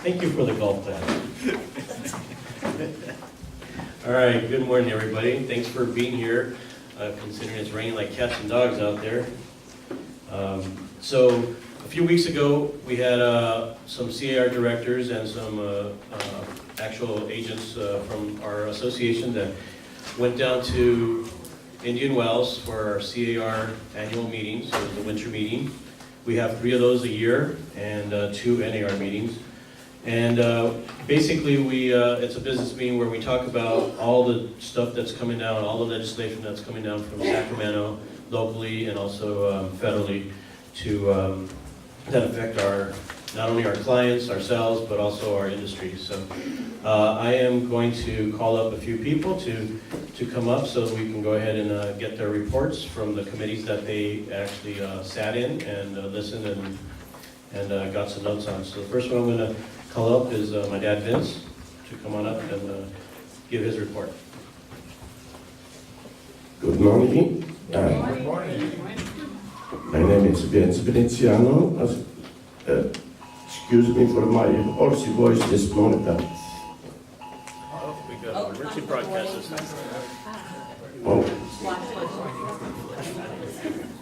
Thank you for the golf clap. All right, good morning, everybody. Thanks for being here, considering it's raining like cats and dogs out there. So a few weeks ago, we had some C.A.R. directors and some actual agents from our association that went down to Indian Wells for our C.A.R. annual meetings, so the winter meeting. We have 3 of those a year and 2 NAR meetings. And basically, it's a business meeting where we talk about all the stuff that's coming down, all the legislation that's coming down from Sacramento, locally, and also federally, to that affect not only our clients, ourselves, but also our industry. So I am going to call up a few people to come up so that we can go ahead and get their reports from the committees that they actually sat in and listened and got some notes on. So the first one I'm going to call up is my dad, Vince, to come on up and give his report. Good morning. Good morning. My name is Vince Veneziano. Excuse me for my horsey voice this morning. Oh, we got emergency broadcast this time.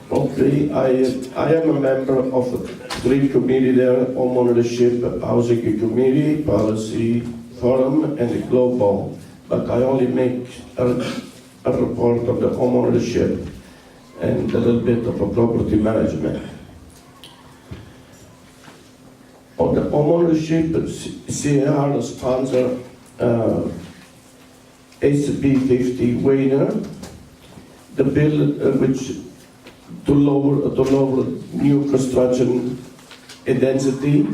Okay, I am a member of 3 committees there: homeownership, housing committee, policy forum, and the global. But I only make a report of the homeownership and a little bit of a property management. On the homeownership, C.A.R. sponsor SB 50 Wiener, the bill which to lower new construction density,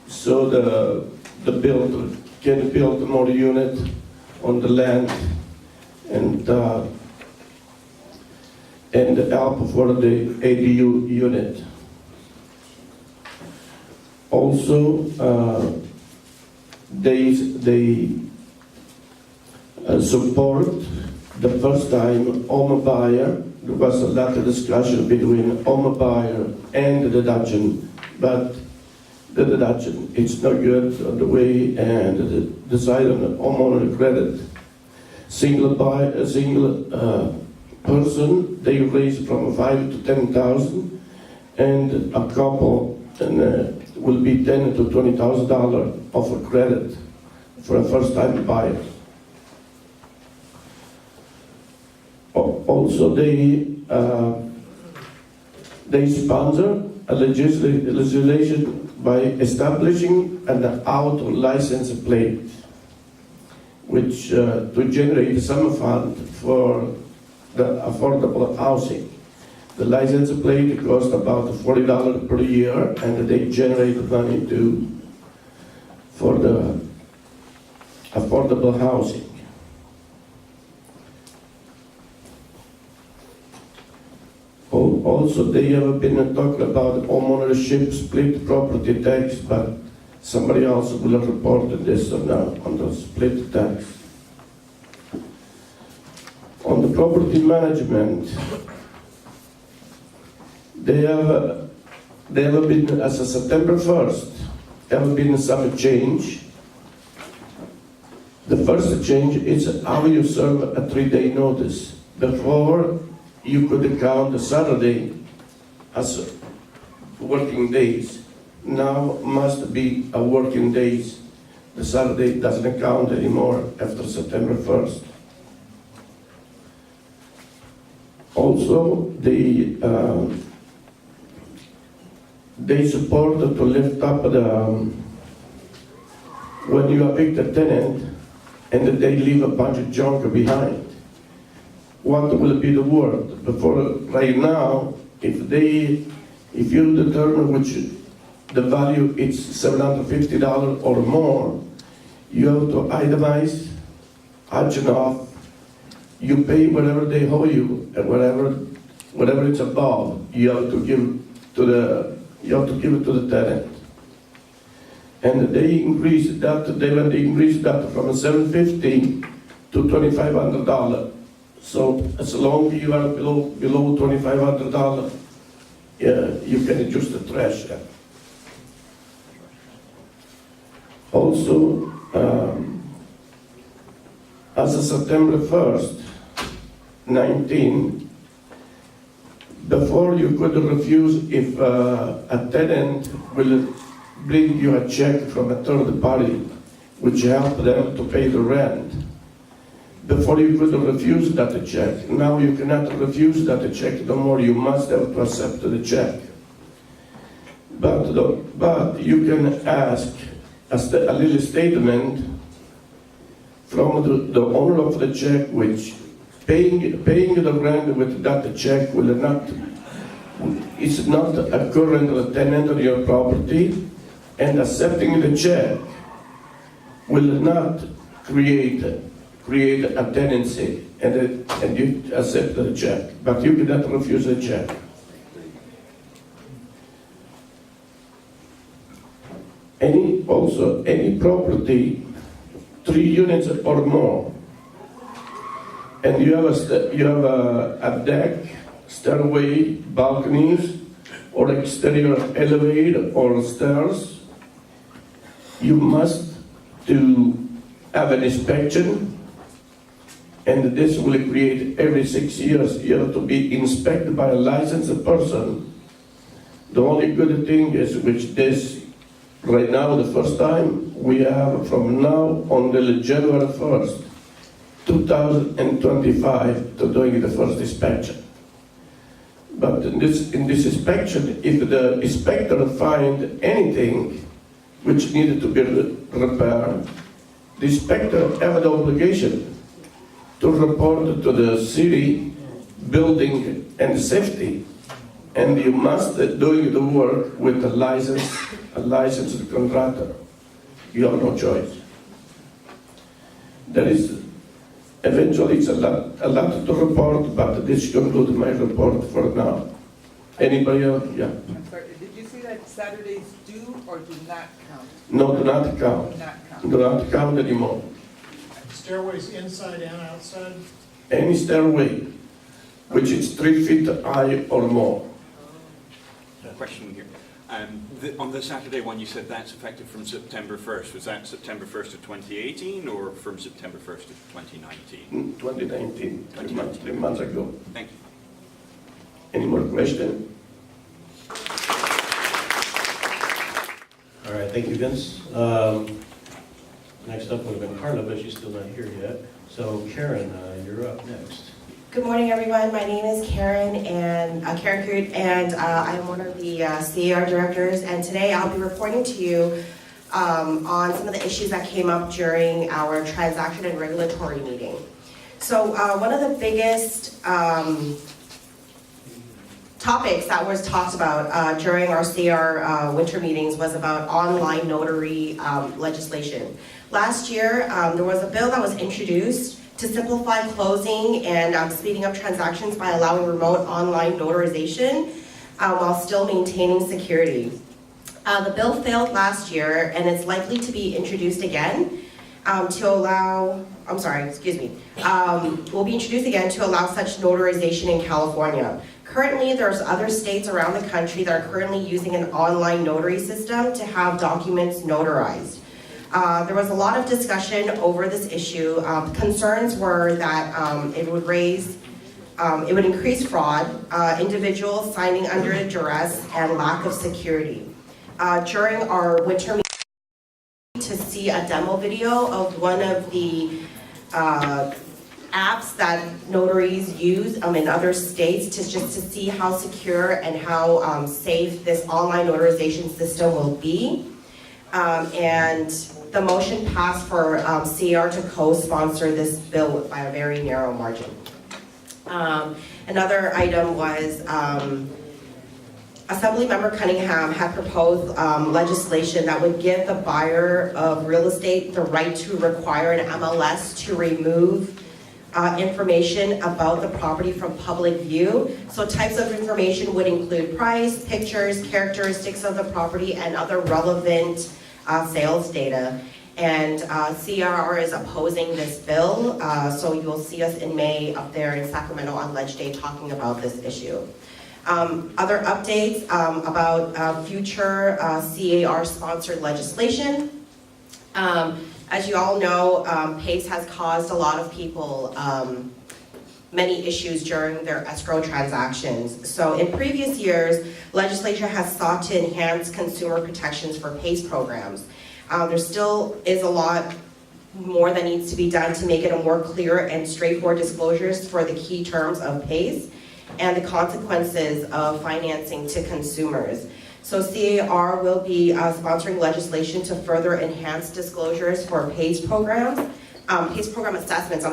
so the builder can build more unit on the land and help for the ADU unit. Also, they support the first-time home buyer. There was a lot of discussion between home buyer and the deduction, but the deduction it's not good on the way, and decide on the homeowner credit. Single person, they raise from 5 to 10,000, and a couple will be $10,000 to $20,000 of a credit for a first-time buyer. Also, they sponsor a legislation by establishing an auto license plate, which to generate some fund for the affordable housing. The license plate costs about $40 per year, and they generate money for the affordable housing. Also, they have been talking about homeownership split property tax, but somebody else will report this on the split tax. On the property management, they have been, as of September 1st, have been some change. The first change is how you serve a 3-day notice. Before, you could count Saturday as working days. Now must be a working days. The Saturday doesn't count anymore after September 1st. Also, they support to lift up when you evict a tenant and they leave a bunch of junk behind. What will be the word? Before, right now, if you determine which the value is $750 or more, you have to itemize, auction off, you pay whatever they owe you, and whatever it's above, you have to give it to the tenant. And they increased that from $750 to $2,500. So as long as you are below $2,500, you can adjust the trash. Also, as of September 1st, 19, before you could refuse if a tenant will bring you a check from a third party, which help them to pay the rent. Before you could refuse that check. Now you cannot refuse that check no more. You must have to accept the check. But you can ask a little statement from the owner of the check, which paying the rent with that check will not, is not a current tenant of your property, and accepting the check will not create a tenancy, and you accept the check, but you cannot refuse a check. Any property, 3 units or more, and you have a deck, stairway, balconies, or exterior elevator or stairs, you must to have an inspection, and this will create every 6 years. You have to be inspected by a licensed person. The only good thing is which this, right now, the first time, we have from now until January 1st, 2025 to doing the first inspection. But in this inspection, if the inspector find anything which needed to be repaired, the inspector have the obligation to report to the city building and safety, and you must doing the work with a licensed contractor. You have no choice. There is eventually it's a lot to report, but this concludes my report for now. Anybody else? Yeah. I'm sorry, did you say that Saturdays do or do not count? No, do not count. Do not count. Do not count anymore. Stairways inside and outside? Any stairway which is 3 feet high or more. Question here. On the Saturday one, you said that's effective from September 1st. Was that September 1st of 2018 or from September 1st of 2019? 2019, 3 months ago. Thank you. Any more questions? All right, thank you, Vince. Next up would have been Carla, but she's still not here yet. So Karen, you're up next. Good morning, everyone. My name is Karen Coot, and I am one of the C.A.R. Directors. And today I'll be reporting to you on some of the issues that came up during our transaction and regulatory meeting. So one of the biggest topics that was talked about during our C.A.R. winter meetings was about online notary legislation. Last year, there was a bill that was introduced to simplify closing and speeding up transactions by allowing remote online notarization while still maintaining security. The bill failed last year, and it's likely to be introduced again to allow, will be introduced again to allow such notarization in California. Currently, there's other states around the country that are currently using an online notary system to have documents notarized. There was a lot of discussion over this issue. Concerns were that it would increase fraud, individuals signing under duress, and lack of security. During our winter meeting, to see a demo video of one of the apps that notaries use in other states to see how secure and how safe this online notarization system will be. And the motion passed for C.A.R. to co-sponsor this bill by a very narrow margin. Another item was Assemblymember Cunningham had proposed legislation that would give the buyer of real estate the right to require an MLS to remove information about the property from public view. So types of information would include price, pictures, characteristics of the property, and other relevant sales data. And C.A.R. is opposing this bill, so you'll see us in May up there in Sacramento on Ledge Day talking about this issue. Other updates about future C.A.R. sponsored legislation. As you all know, PACE has caused a lot of people many issues during their escrow transactions. So in previous years, legislature has sought to enhance consumer protections for PACE programs. There still is a lot more that needs to be done to make it a more clear and straightforward disclosures for the key terms of PACE and the consequences of financing to consumers. So C.A.R. will be sponsoring legislation to further enhance disclosures for PACE programs, PACE program assessments,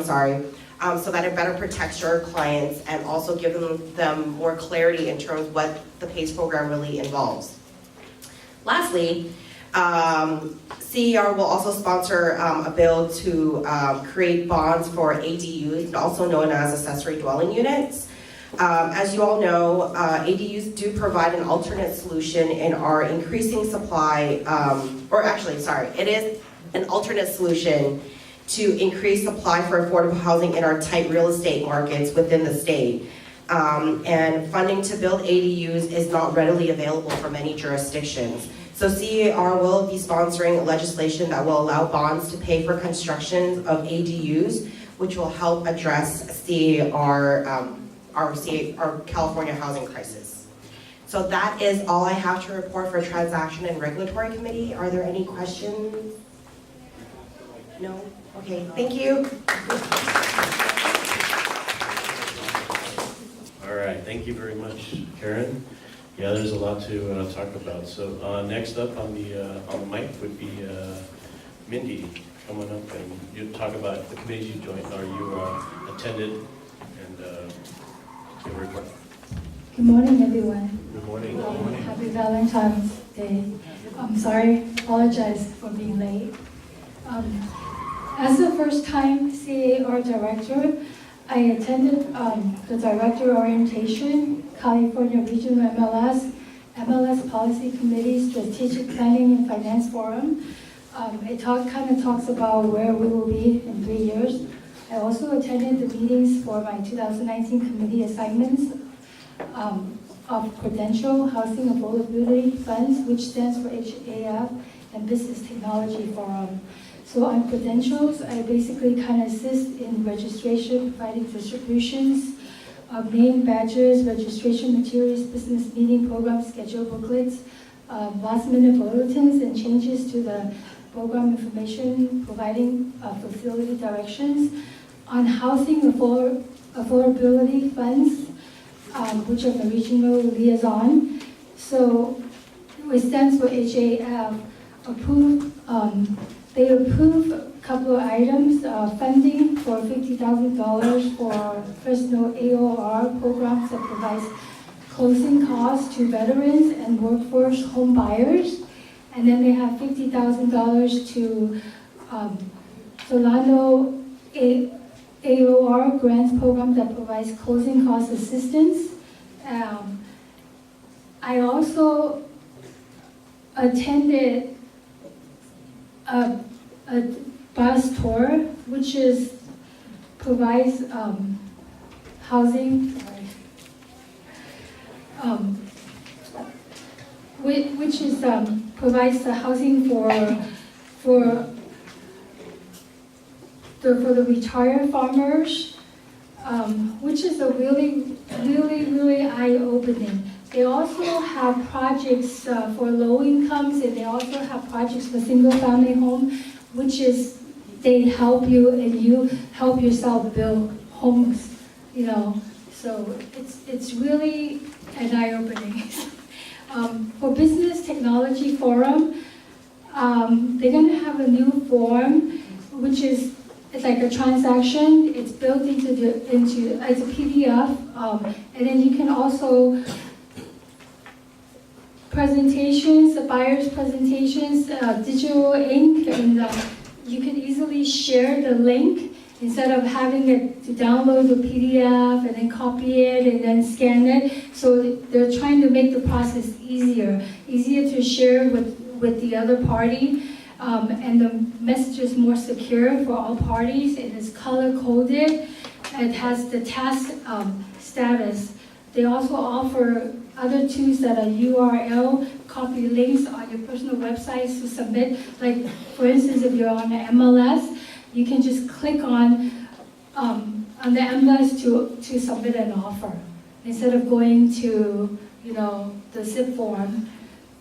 so that it better protects your clients and also give them more clarity in terms of what the PACE program really involves. Lastly, C.A.R. will also sponsor a bill to create bonds for ADUs, also known as accessory dwelling units. As you all know, ADUs do provide an alternate solution in our increasing supply, it is an alternate solution to increase supply for affordable housing in our tight real estate markets within the state. And funding to build ADUs is not readily available for many jurisdictions. So C.A.R. will be sponsoring legislation that will allow bonds to pay for construction of ADUs, which will help address C.A.R. our California housing crisis. So that is all I have to report for Transaction and Regulatory Committee. Are there any questions? No? Okay, thank you. All right, thank you very much, Karen. Yeah, there's a lot to talk about. So next up on the mic would be Mindy coming up, and you talk about the committees you joined or you attended, and give a report. Good morning, everyone. Good morning. Happy Valentine's Day. I'm sorry, apologize for being late. As the first time C.A.R. Director, I attended the Director Orientation, California Regional MLS Policy Committee Strategic Planning and Finance Forum. It kind of talks about where we will be in 3 years. I also attended the meetings for my 2019 committee assignments of Prudential Housing Affordability Funds, which stands for HAF, and Business Technology Forum. So on Prudentials, I basically kind of assist in registration, providing distributions of name badges, registration materials, business meeting programs, schedule booklets, last-minute bulletins, and changes to the program information, providing facility directions. On housing affordability funds, which are the regional liaison. So it stands for HAF, they approved a couple of items, funding for $50,000 for personal AOR programs that provides closing costs to veterans and workforce home buyers. And then they have $50,000 to Solano AOR grants program that provides closing cost assistance. I also attended a bus tour, which provides housing, provides the housing for the retired farmers, which is a really eye-opening. They also have projects for low incomes, and they also have projects for single-family home, which is they help you and you help yourself build homes, So it's really an eye-opening. For Business Technology Forum, they're going to have a new form, which is it's like a transaction. It's built into it's a PDF, and then you can also presentations, the buyer's presentations, digital ink, and you can easily share the link instead of having it to download the PDF and then copy it and then scan it. So they're trying to make the process easier to share with the other party. And the message is more secure for all parties. It is color-coded. It has the task status they also offer other tools that are URL, copy links on your personal websites to submit. Like, for instance, if you're on the MLS, you can just click on the MLS to submit an offer instead of going to, the zip form.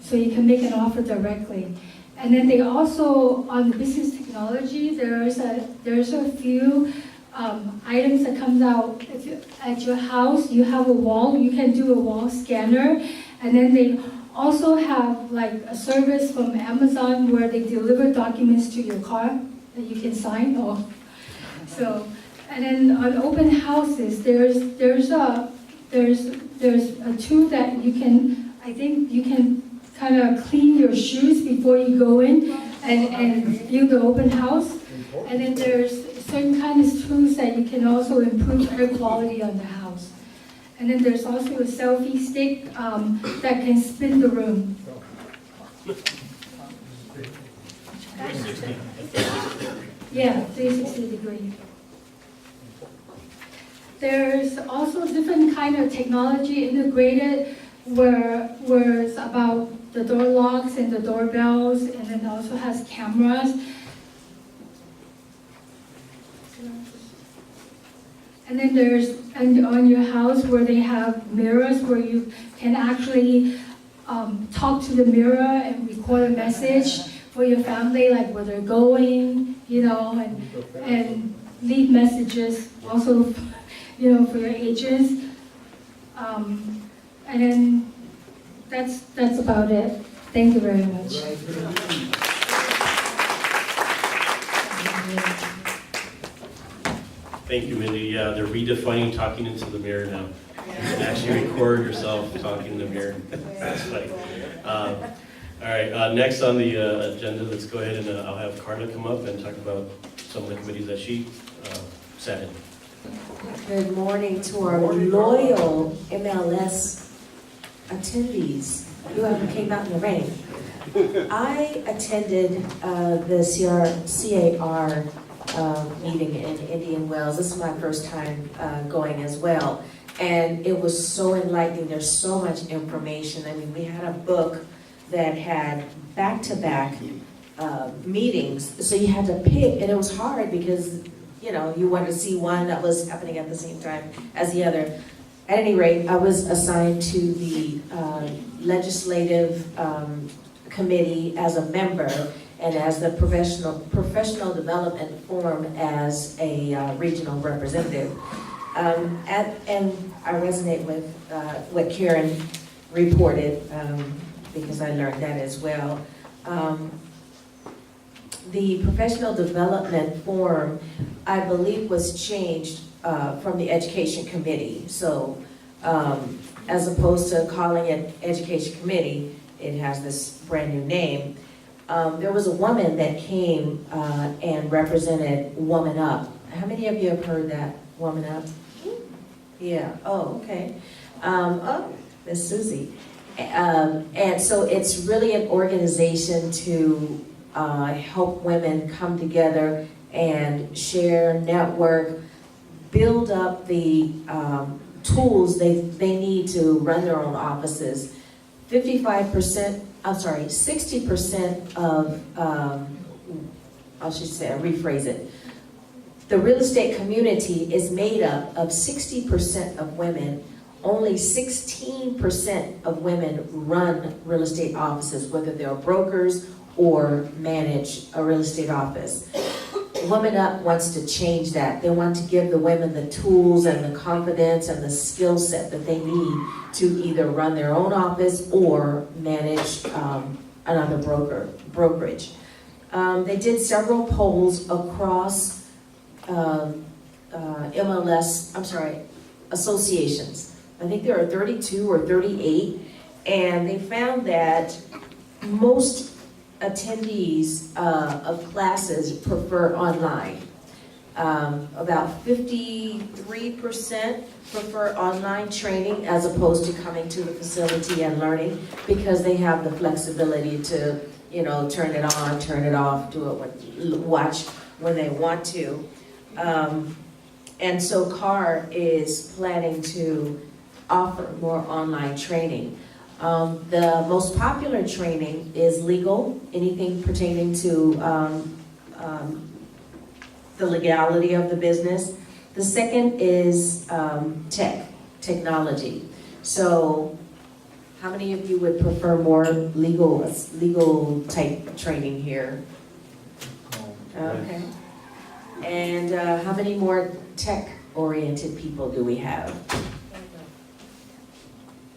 So you can make an offer directly. And then they also, on the business technology, there's a few items that comes out. If at your house, you have a wall, you can do a wall scanner. And then they also have like a service from Amazon where they deliver documents to your car that you can sign. So, and then on open houses, there's a tool that you can, I think you can kind of clean your shoes before you go in and view the open house. And then there's certain kinds of tools that you can also improve air quality on the house. And then there's also a selfie stick that can spin the room. Yeah, 360 degree. There's also different kind of technology integrated where it's about the door locks and the doorbells, and then also has cameras. And then there's on your house where they have mirrors where you can actually talk to the mirror and record a message for your family, like where they're going, and leave messages also, for your agents. And then that's about it. Thank you very much. Thank you, Mindy. Yeah, they're redefining talking into the mirror now. You can actually record yourself talking in the mirror. That's funny. All right, next on the agenda, let's go ahead and I'll have Carla come up and talk about some of the committees that she sat in. Good morning to our loyal MLS attendees who came out in the rain. I attended the C.A.R. Meeting in Indian Wells. This is my first time going as well. And it was so enlightening. There's so much information. I mean, we had a book that had back-to-back meetings. So you had to pick, and it was hard because, you wanted to see one that was happening at the same time as the other. At any rate, I was assigned to the legislative committee as a member, and as the professional development forum as a regional representative. And I resonate with what Karen reported, because I learned that as well. The professional development forum, I believe, was changed from the education committee. So as opposed to calling it education committee, it has this brand new name. There was a woman that came and represented Woman Up. How many of you have heard that, Woman Up? Yeah, oh, okay. Miss Susie. And so it's really an organization to help women come together and share, network, build up the tools they need to run their own offices. 60% of, I should say, I'll rephrase it. The real estate community is made up of 60% of women. Only 16% of women run real estate offices, whether they're brokers or manage a real estate office. Woman Up wants to change that. They want to give the women the tools and the confidence and the skill set that they need to either run their own office or manage another brokerage. They did several polls across associations. I think there are 32 or 38, and they found that most attendees of classes prefer online. About 53% prefer online training as opposed to coming to the facility and learning, because they have the flexibility to, turn it on, turn it off, watch when they want to. And so C.A.R. is planning to offer more online training. The most popular training is legal, anything pertaining to the legality of the business. The second is technology. So how many of you would prefer more legal type training here? Okay. And how many more tech-oriented people do we have?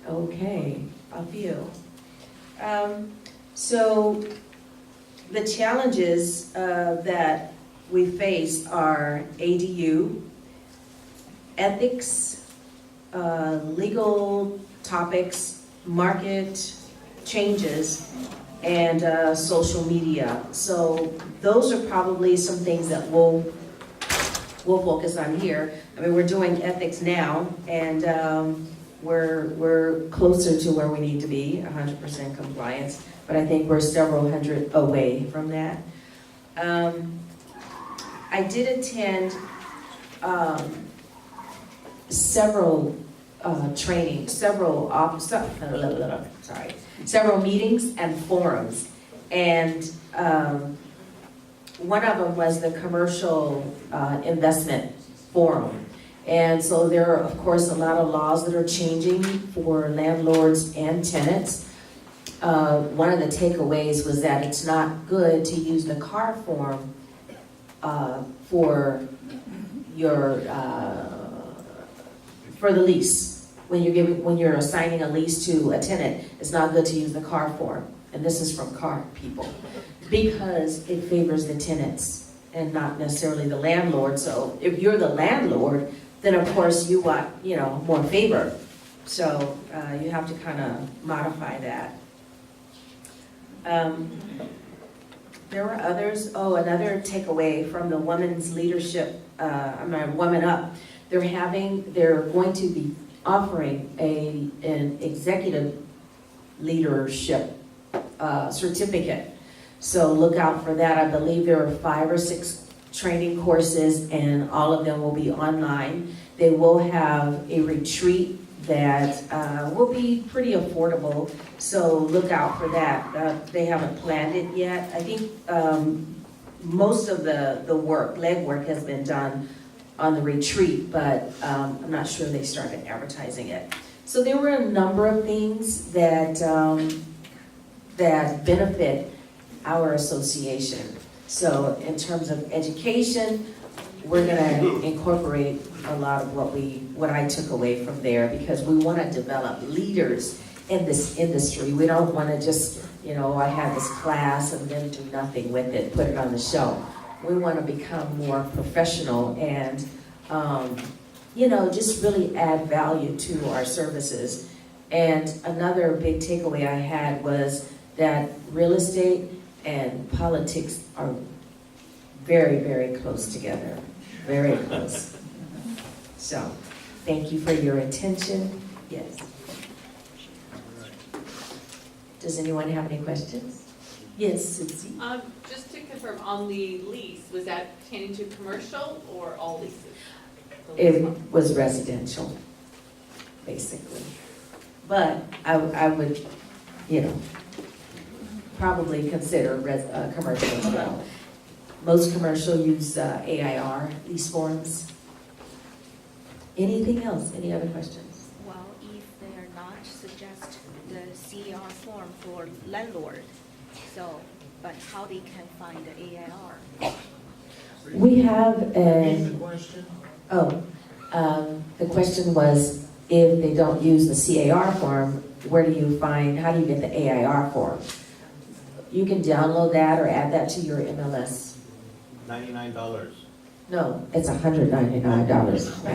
Okay, a few. So the challenges that we face are ADU, ethics, legal topics, market changes, and social media. So those are probably some things that we'll focus on here. I mean, we're doing ethics now, and we're closer to where we need to be, 100% compliance, but I think we're several hundred away from that. I did attend several trainings, several meetings and forums, and one of them was the commercial investment forum. And so there are, of course, a lot of laws that are changing for landlords and tenants. One of the takeaways was that it's not good to use the C.A.R form for your for the lease. When you're assigning a lease to a tenant, it's not good to use the C.A.R form. And this is from C.A.R people, because it favors the tenants and not necessarily the landlord. So if you're the landlord, then of course you want, more favor. So you have to kind of modify that. There were others. Oh, another takeaway from the Women's Leadership, Women Up. They're going to be offering an executive leadership certificate. So look out for that. I believe there are 5 or 6 training courses, and all of them will be online. They will have a retreat that will be pretty affordable, so look out for that. They haven't planned it yet. I think most of the legwork has been done on the retreat, but I'm not sure they started advertising it. So there were a number of things that benefit our association. So in terms of education, we're going to incorporate a lot of what I took away from there, because we want to develop leaders in this industry. We don't want to just, I have this class and then do nothing with it, put it on the shelf. We want to become more professional and, just really add value to our services. And another big takeaway I had was that real estate and politics are very, very close together. Very close. So, thank you for your attention. Yes. Does anyone have any questions? Yes, Susie. Just to confirm, on the lease, was that pertaining to commercial or all leases? It was residential, basically. But I would, probably consider commercial as well. Most commercial use A.I.R. lease forms. Anything else? Any other questions? Well, if they are not, suggest the C.A.R. form for landlord. So, but how they can find the A.I.R.? We have Repeat the question. The question was, if they don't use the C.A.R. form, how do you get the A.I.R. form? You can download that or add that to your MLS. $99. No, it's $199.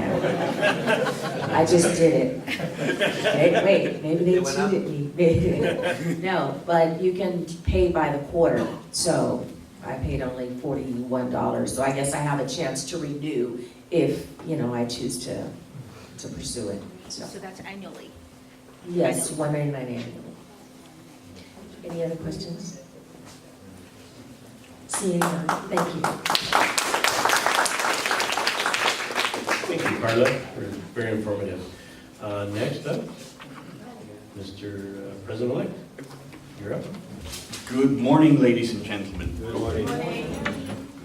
I just did it. Wait, maybe they cheated me. No, but you can pay by the quarter. So I paid only $41. So I guess I have a chance to renew if, I choose to pursue it. So that's annually? Yes, $199 annually. Any other questions? Seeing none, thank you. Thank you, Carla. Very informative. Next up, Mr. President-elect, you're up. Good morning, ladies and gentlemen. Good morning.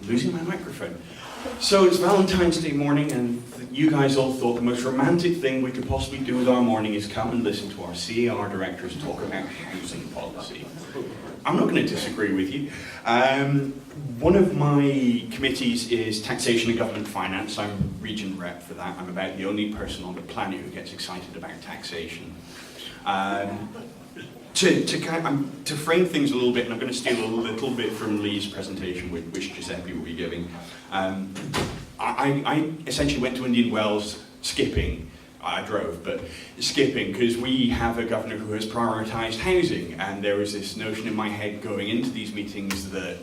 Losing my microphone. So it's Valentine's Day morning, and you guys all thought the most romantic thing we could possibly do with our morning is come and listen to our C.A.R. directors talk about housing policy. I'm not going to disagree with you. One of my committees is taxation and government finance. I'm region rep for that. I'm about the only person on the planet who gets excited about taxation. To frame things a little bit, and I'm going to steal a little bit from Lee's presentation, which Giuseppe will be giving. I essentially went to Indian Wells skipping. I drove, but skipping, because we have a governor who has prioritised housing, and there was this notion in my head going into these meetings that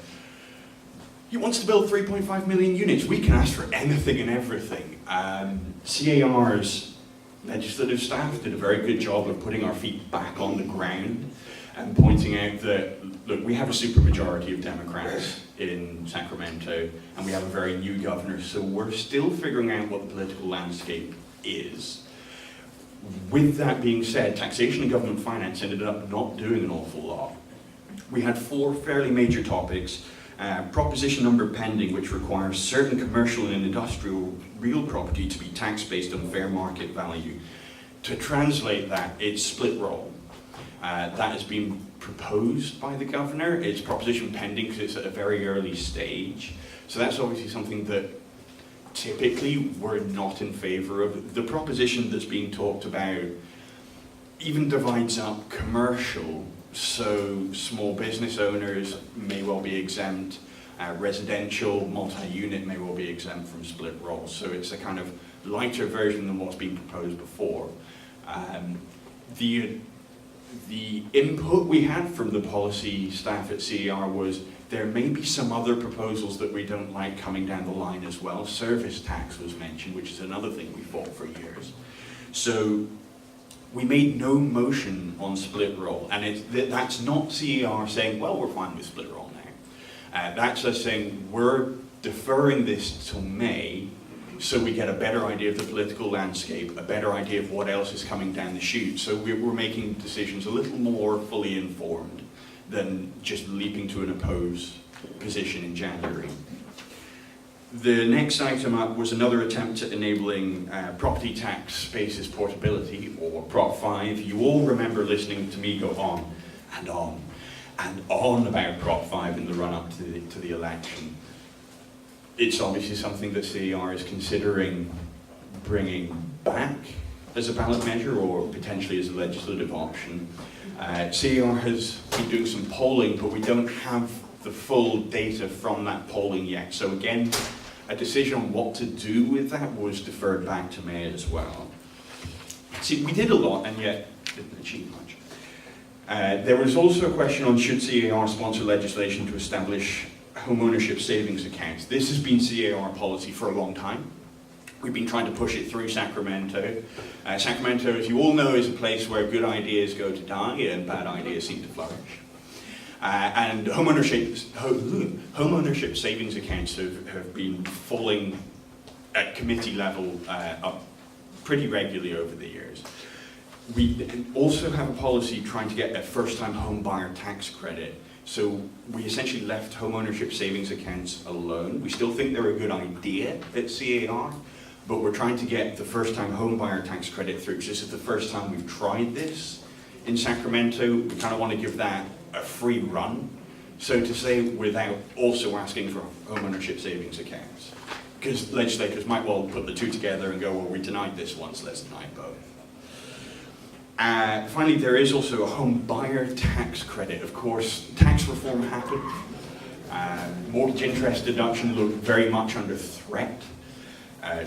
he wants to build 3.5 million units. We can ask for anything and everything. C.A.R.'s legislative staff did a very good job of putting our feet back on the ground and pointing out that, look, we have a supermajority of Democrats in Sacramento, and we have a very new governor, so we're still figuring out what the political landscape is. With that being said, taxation and government finance ended up not doing an awful lot. We had 4 fairly major topics. Proposition number pending, which requires certain commercial and industrial real property to be taxed based on fair market value. To translate that, it's split roll. That has been proposed by the governor. It's proposition pending because it's at a very early stage. So that's obviously something that typically we're not in favour of. The proposition that's being talked about even divides up commercial, so small business owners may well be exempt, residential multi-unit may well be exempt from split roll. So it's a kind of lighter version than what's been proposed before. The input we had from the policy staff at C.A.R. was there may be some other proposals that we don't like coming down the line as well. Service tax was mentioned, which is another thing we fought for years. So we made no motion on split roll, and that's not C.A.R. saying, well, we're fine with split roll now. That's us saying we're deferring this till May so we get a better idea of the political landscape, a better idea of what else is coming down the chute. So we're making decisions a little more fully informed than just leaping to an opposed position in January. The next item up was another attempt at enabling property tax basis portability, or Prop 5. You all remember listening to me go on and on and on about Prop 5 in the run-up to the election. It's obviously something that C.A.R. is considering bringing back as a ballot measure or potentially as a legislative option. C.A.R. has been doing some polling, but we don't have the full data from that polling yet. So again, a decision on what to do with that was deferred back to May as well. See, we did a lot and yet didn't achieve much. There was also a question on should C.A.R. sponsor legislation to establish home ownership savings accounts. This has been C.A.R. policy for a long time. We've been trying to push it through Sacramento. Sacramento, as you all know, is a place where good ideas go to die and bad ideas seem to flourish. And home ownership savings accounts have been falling at committee level up pretty regularly over the years. We also have a policy trying to get a first-time home buyer tax credit. So we essentially left home ownership savings accounts alone. We still think they're a good idea at C.A.R., but we're trying to get the first-time home buyer tax credit through. This is the first time we've tried this in Sacramento. We kind of want to give that a free run, so to say, without also asking for home ownership savings accounts. Because legislators might well put the two together and go, well, we denied this once, let's deny both. Finally, there is also a home buyer tax credit. Of course, tax reform happened. Mortgage interest deduction looked very much under threat.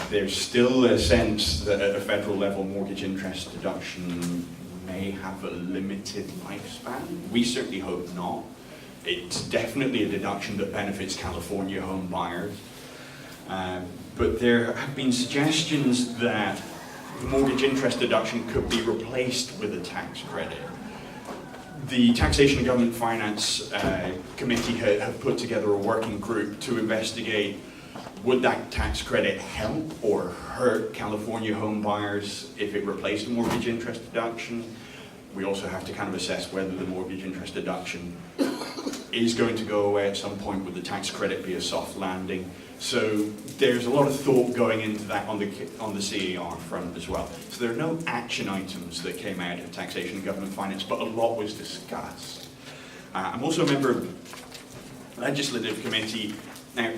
There's still a sense that at a federal level, mortgage interest deduction may have a limited lifespan. We certainly hope not. It's definitely a deduction that benefits California home buyers. But there have been suggestions that the mortgage interest deduction could be replaced with a tax credit. The Taxation and Government Finance Committee have put together a working group to investigate would that tax credit help or hurt California home buyers if it replaced the mortgage interest deduction? We also have to kind of assess whether the mortgage interest deduction is going to go away at some point. Would the tax credit be a soft landing? So there's a lot of thought going into that on the C.A.R. front as well. So there are no action items that came out of taxation and government finance, but a lot was discussed. I'm also a member of the Legislative Committee. Now,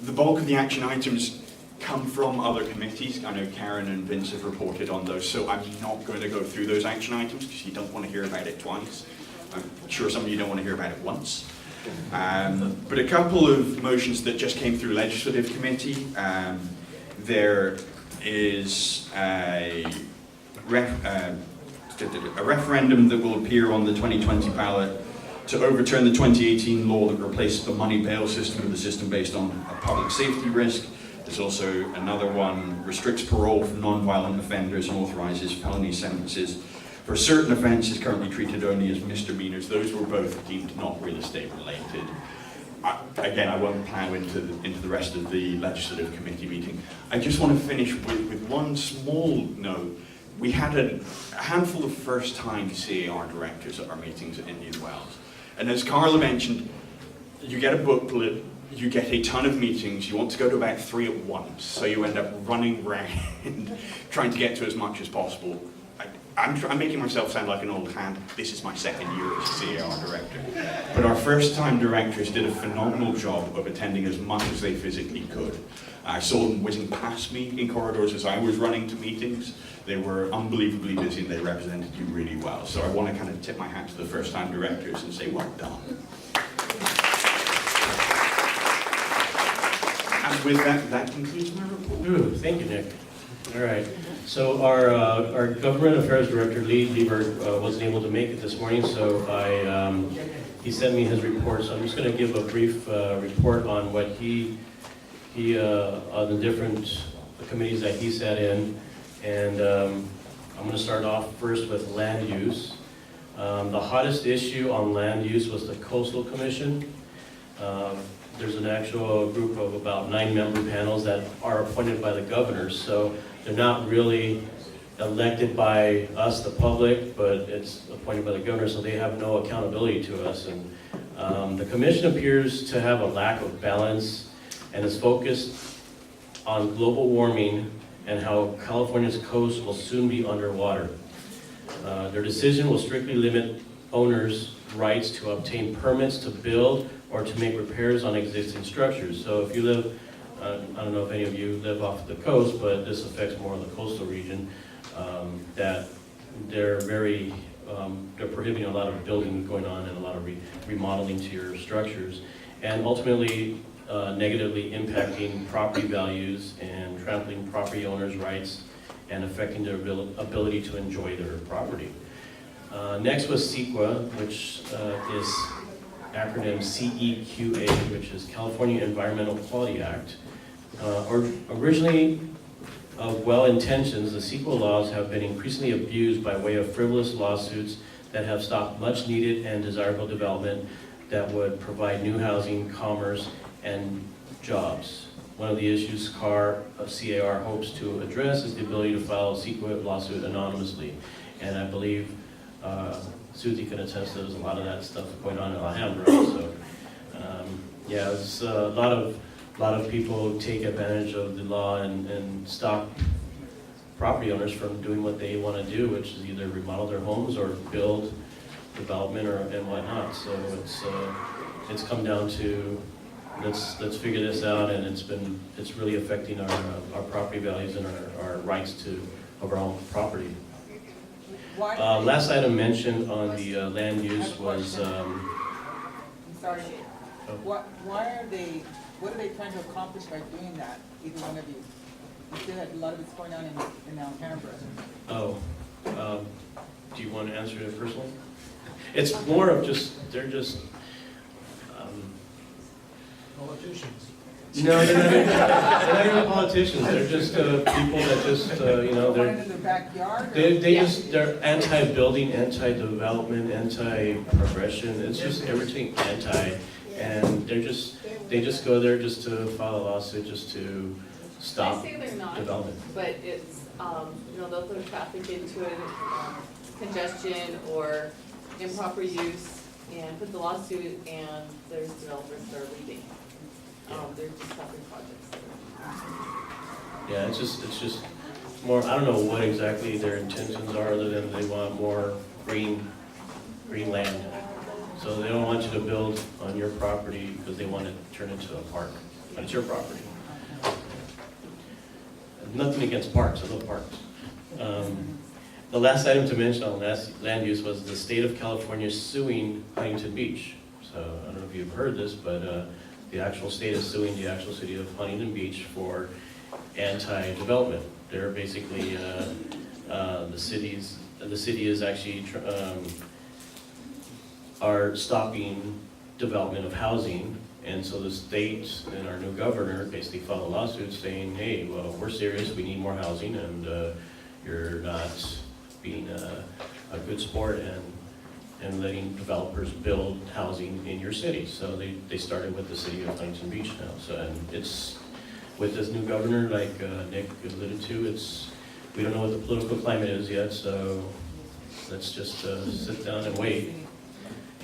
the bulk of the action items come from other committees. I know Karen and Vince have reported on those, so I'm not going to go through those action items because you don't want to hear about it twice. I'm sure some of you don't want to hear about it once. But a couple of motions that just came through Legislative Committee. There is a referendum that will appear on the 2020 ballot to overturn the 2018 law that replaces the money bail system with a system based on a public safety risk. There's also another one, restricts parole for non-violent offenders and authorizes felony sentences for certain offences currently treated only as misdemeanors. Those were both deemed not real estate related. Again, I won't plow into the rest of the Legislative Committee meeting. I just want to finish with one small note. We had a handful of first-time C.A.R. directors at our meetings at Indian Wells. And as Carla mentioned, you get a booklet, you get a ton of meetings, you want to go to about 3 at once, so you end up running around trying to get to as much as possible. I'm making myself sound like an old hand. This is my second year as C.A.R. director. But our first-time directors did a phenomenal job of attending as much as they physically could. I saw them whizzing past me in corridors as I was running to meetings. They were unbelievably busy and they represented you really well. So I want to kind of tip my hat to the first-time directors and say, well done. And with that, that concludes my report. Ooh, thank you, Nick. All right. So our Government Affairs Director, Lee Lieber, wasn't able to make it this morning, so he sent me his report. So I'm just going to give a brief report on what he on the different committees that he sat in. And I'm going to start off first with land use. The hottest issue on land use was the Coastal Commission. There's an actual group of about 9 member panels that are appointed by the governors, so they're not really elected by us, the public, but it's appointed by the governor, so they have no accountability to us. And the commission appears to have a lack of balance and is focused on global warming and how California's coast will soon be underwater. Their decision will strictly limit owners' rights to obtain permits to build or to make repairs on existing structures. So if you live, I don't know if any of you live off the coast, but this affects more of the coastal region, that they're prohibiting a lot of building going on and a lot of remodeling to your structures, and ultimately negatively impacting property values and trampling property owners' rights and affecting their ability to enjoy their property. Next was CEQA, which is acronym CEQA, which is California Environmental Quality Act. Originally of well-intentions, the CEQA laws have been increasingly abused by way of frivolous lawsuits that have stopped much needed and desirable development that would provide new housing, commerce, and jobs. One of the issues C.A.R. hopes to address is the ability to file a CEQA lawsuit anonymously. And I believe Susie can attest that there's a lot of that stuff going on in Alhambra. So yeah, it's a lot of people take advantage of the law and stop property owners from doing what they want to do, which is either remodel their homes or build development and whatnot. So it's come down to let's figure this out, and it's really affecting our property values and our rights of our own property. Last item mentioned on the land use was. I'm sorry. What are they trying to accomplish by doing that? Either one of you. You said that a lot of it's going on in Alhambra. Oh, do you want to answer it first one? It's more of they're just. Politicians. No, they're not even politicians. They're just people that just They're in their backyard. they're anti-building, anti-development, anti-progression. It's just everything anti, and they're just They just go there just to file a lawsuit, just to stop I say they're not, development. but it's, they'll throw traffic into it, congestion or improper use, and put the lawsuit, and there's developers that are leaving. They're just stopping projects. Yeah, it's just more, I don't know what exactly their intentions are, other than they want more green land. So they don't want you to build on your property because they want to turn it into a park, but it's your property. Nothing against parks, I love parks. The last item to mention on land use was the state of California suing Huntington Beach. So I don't know if you've heard this, but the actual state is suing the actual city of Huntington Beach for anti-development. They're basically, the city is actually are stopping development of housing, and so the state and our new governor basically filed a lawsuit saying, hey, well, we're serious, we need more housing, and you're not being a good sport and letting developers build housing in your city. So they started with the city of Huntington Beach now. So, and it's, with this new governor, like Nick alluded to, we don't know what the political climate is yet, so let's just sit down and wait.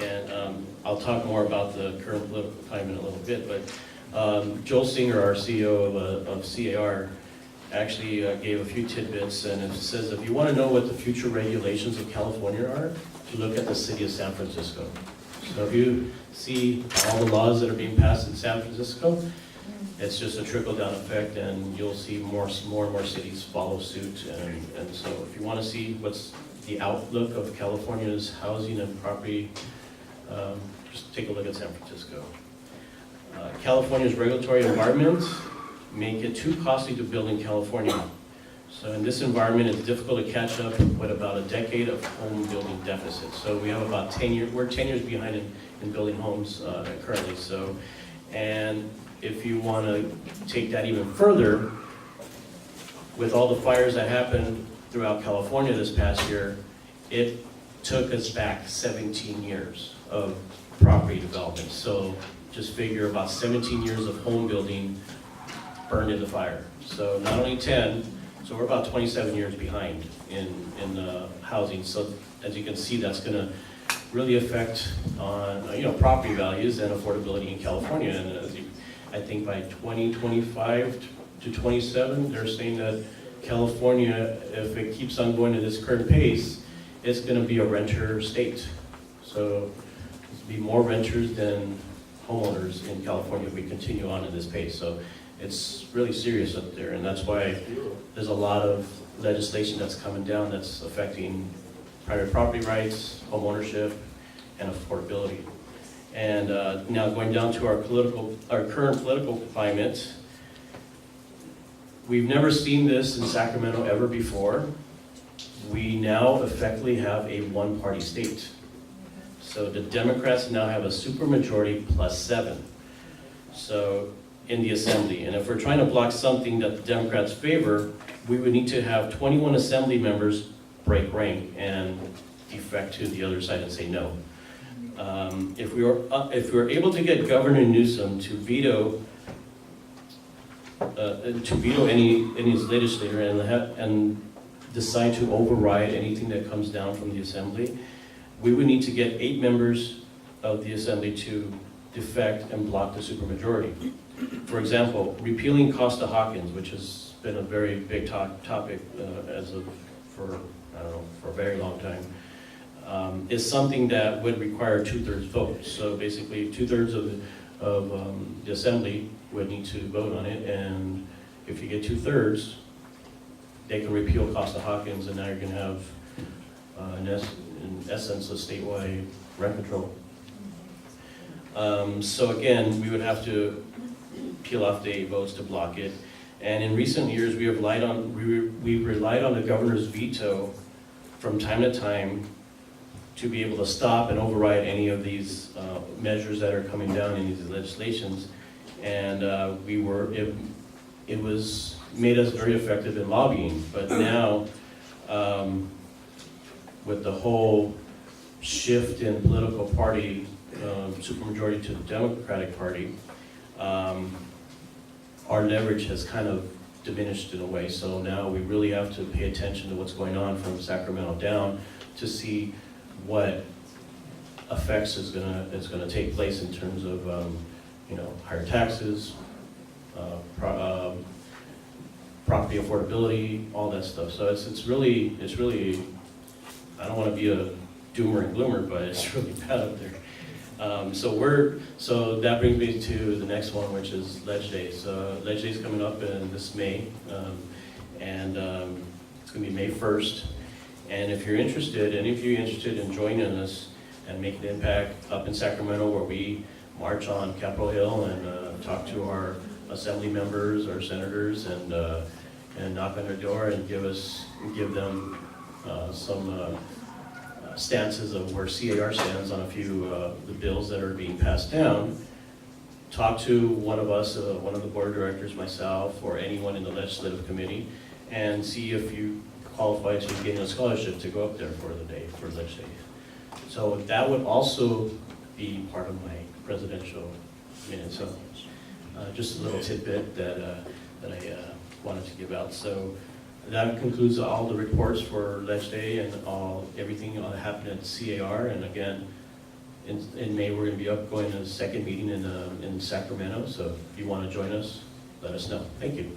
And I'll talk more about the current political climate in a little bit, but Joel Singer, our CEO of C.A.R., actually gave a few tidbits, and it says if you want to know what the future regulations of California are, to look at the city of San Francisco. So if you see all the laws that are being passed in San Francisco, it's just a trickle-down effect, and you'll see more and more cities follow suit. And so if you want to see what's the outlook of California's housing and property, just take a look at San Francisco. California's regulatory environment make it too costly to build in California. So in this environment, it's difficult to catch up with about a decade of home building deficit. So we have about 10 years, we're 10 years behind in building homes currently. So, and if you want to take that even further, with all the fires that happened throughout California this past year, it took us back 17 years of property development. So just figure about 17 years of home building burned in the fire. So not only 10, so we're about 27 years behind in housing. So as you can see, that's going to really affect on property values and affordability in California. And I think by 2025 to 27, they're saying that California, if it keeps on going at this current pace, it's going to be a renter state. So there'll be more renters than homeowners in California if we continue on at this pace. So it's really serious up there, and that's why there's a lot of legislation that's coming down that's affecting private property rights, home ownership, and affordability. And now going down to our current political climate, we've never seen this in Sacramento ever before. We now effectively have a one-party state. So the Democrats now have a supermajority plus 7. So in the assembly, and if we're trying to block something that the Democrats favor, we would need to have 21 assembly members break rank and defect to the other side and say no. If we were able to get Governor Newsom to veto any legislator and decide to override anything that comes down from the assembly, we would need to get 8 members of the assembly to defect and block the supermajority. For example, repealing Costa-Hawkins, which has been a very big topic for a very long time, is something that would require 2/3 vote. So basically, 2/3 of the assembly would need to vote on it, and if you get 2/3, they can repeal Costa-Hawkins, and now you're going to have, in essence, a statewide rent control. So again, we would have to peel off the 8 votes to block it. And in recent years, we relied on the governor's veto from time to time to be able to stop and override any of these measures that are coming down in these legislations. And it was made us very effective in lobbying. But now, with the whole shift in political party supermajority to the Democratic Party, our leverage has kind of diminished in a way. So now we really have to pay attention to what's going on from Sacramento down to see what effects is gonna take place in terms of higher taxes, property affordability, all that stuff. So it's really I don't want to be a doomer and gloomer, but it's really bad up there. So that brings me to the next one, which is Ledge Day. So Ledge Day is coming up in this May, and it's going to be May 1st. And if you're interested, any of you interested in joining us and making an impact up in Sacramento, where we march on Capitol Hill and talk to our assembly members, our senators, and knock on their door and give them some stances of where C.A.R. stands on a few of the bills that are being passed down. Talk to one of us, one of the board of directors, myself, or anyone in the legislative committee, and see if you qualify to gain a scholarship to go up there for the day, for Ledge Day. So that would also be part of my presidential minute. So just a little tidbit that I wanted to give out. So that concludes all the reports for Ledge Day and everything that happened at C.A.R. And again, in May we're going to be going to the second meeting in Sacramento. So if you want to join us, let us know. Thank you.